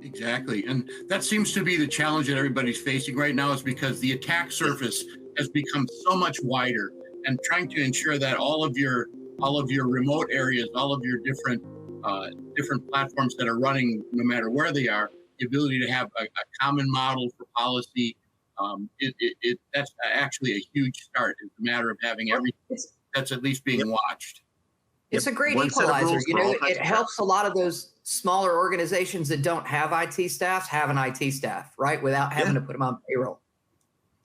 Exactly. And that seems to be the challenge that everybody's facing right now, is because the attack surface has become so much wider, and trying to ensure that all of your remote areas, all of your different platforms that are running, no matter where they are, the ability to have a common model for policy, that's actually a huge start. It's a matter of having everything that's at least being watched. It's a great equalizer. It helps a lot of those smaller organizations that don't have IT staffs have an IT staff, right? Without having to put them on payroll.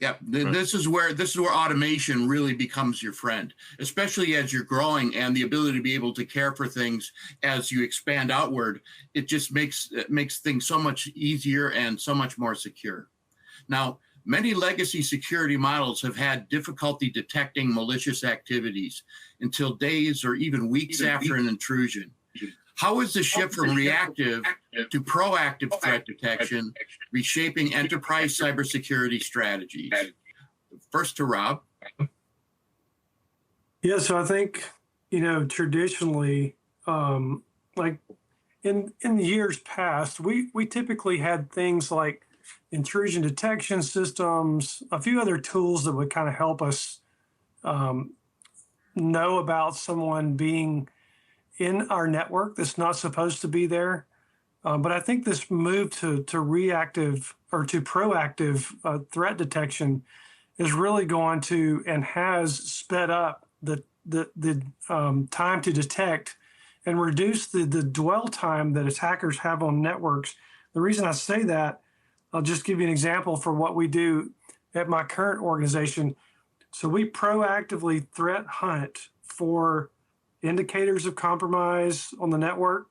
Yeah, this is where automation really becomes your friend, especially as you're growing, and the ability to be able to care for things as you expand outward. It just makes things so much easier and so much more secure. Now, many legacy security models have had difficulty detecting malicious activities until days or even weeks after an intrusion. How is the shift from reactive to proactive threat detection reshaping enterprise cybersecurity strategies? First to Rob. Yeah, so I think, traditionally, like in the years past, we typically had things like intrusion detection systems, a few other tools that would kind of help us know about someone being in our network that's not supposed to be there. But I think this move to reactive or to proactive threat detection is really going to and has sped up the time to detect and reduce the dwell time that attackers have on networks. The reason I say that, I'll just give you an example for what we do at my current organization. So we proactively threat hunt for indicators of compromise on the network.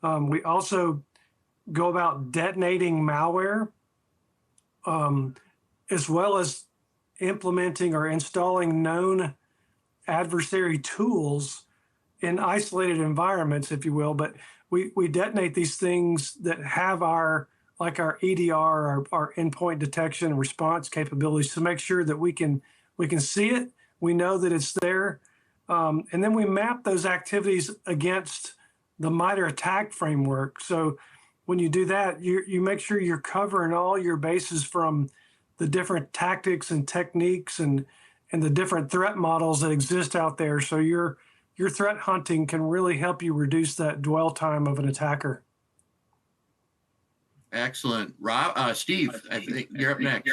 We also go about detonating malware, as well as implementing or installing known adversary tools in isolated environments, if you will. But we detonate these things that have our EDR, our endpoint detection and response capabilities, to make sure that we can see it, we know that it's there, and then we map those activities against the MITRE ATT&CK framework. So when you do that, you make sure you're covering all your bases from the different tactics and techniques and the different threat models that exist out there. So your threat hunting can really help you reduce that dwell time of an attacker. Excellent. Rob, Steve, I think you're up next.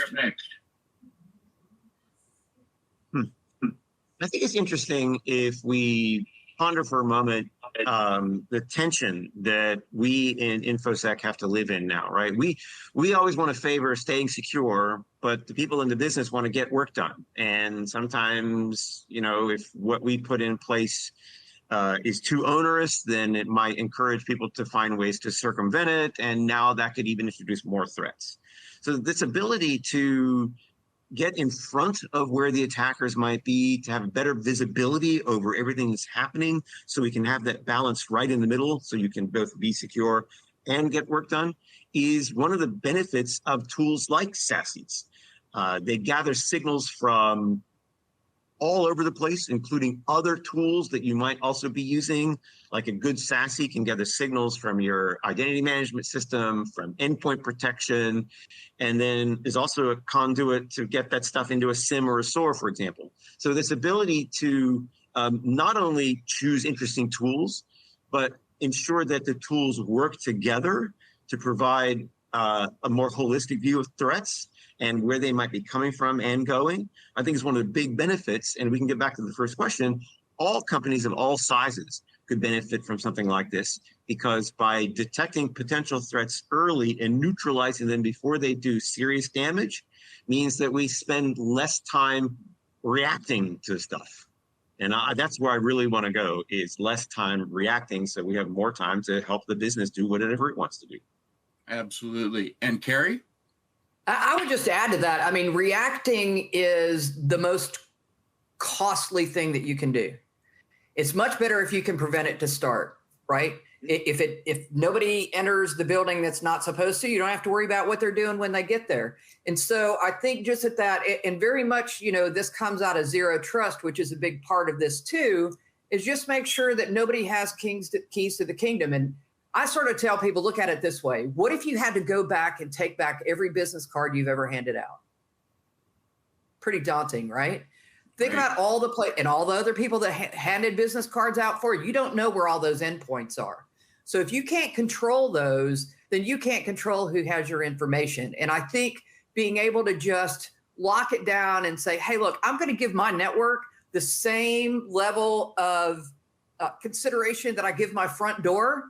I think it's interesting if we ponder for a moment the tension that we in InfoSec have to live in now, right? We always want to favor staying secure, but the people in the business want to get work done. And sometimes, if what we put in place is too onerous, then it might encourage people to find ways to circumvent it. And now that could even introduce more threats. So this ability to get in front of where the attackers might be, to have better visibility over everything that's happening, so we can have that balance right in the middle, so you can both be secure and get work done, is one of the benefits of tools like SASEs. They gather signals from all over the place, including other tools that you might also be using. Like a good SASE can gather signals from your identity management system, from endpoint protection, and then is also a conduit to get that stuff into a SIM or a SOAR, for example. So this ability to not only choose interesting tools, but ensure that the tools work together to provide a more holistic view of threats and where they might be coming from and going, I think is one of the big benefits. And we can get back to the first question. All companies of all sizes could benefit from something like this, because by detecting potential threats early and neutralizing them before they do serious damage means that we spend less time reacting to stuff. And that's where I really want to go, is less time reacting, so we have more time to help the business do whatever it wants to do. Absolutely. And Carrie? I would just add to that. I mean, reacting is the most costly thing that you can do. It's much better if you can prevent it to start, right? If nobody enters the building that's not supposed to, you don't have to worry about what they're doing when they get there. And so I think just at that, and very much, this comes out of zero trust, which is a big part of this too, is just make sure that nobody has keys to the kingdom. And I sort of tell people, look at it this way. What if you had to go back and take back every business card you've ever handed out? Pretty daunting, right? Think about all the and all the other people that handed business cards out for you. You don't know where all those endpoints are. So if you can't control those, then you can't control who has your information. And I think being able to just lock it down and say, hey, look, I'm going to give my network the same level of consideration that I give my front door,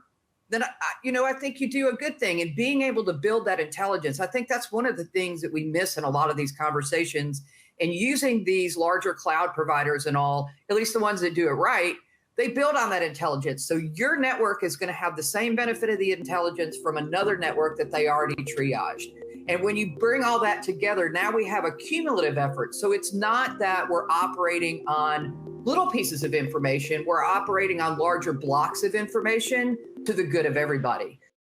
then I think you do a good thing. And being able to build that intelligence, I think that's one of the things that we miss in a lot of these conversations. And using these larger cloud providers and all, at least the ones that do it right, they build on that intelligence. So your network is going to have the same benefit of the intelligence from another network that they already triaged. And when you bring all that together, now we have a cumulative effort. So it's not that we're operating on little pieces of information, we're operating on larger blocks of information to the good of everybody.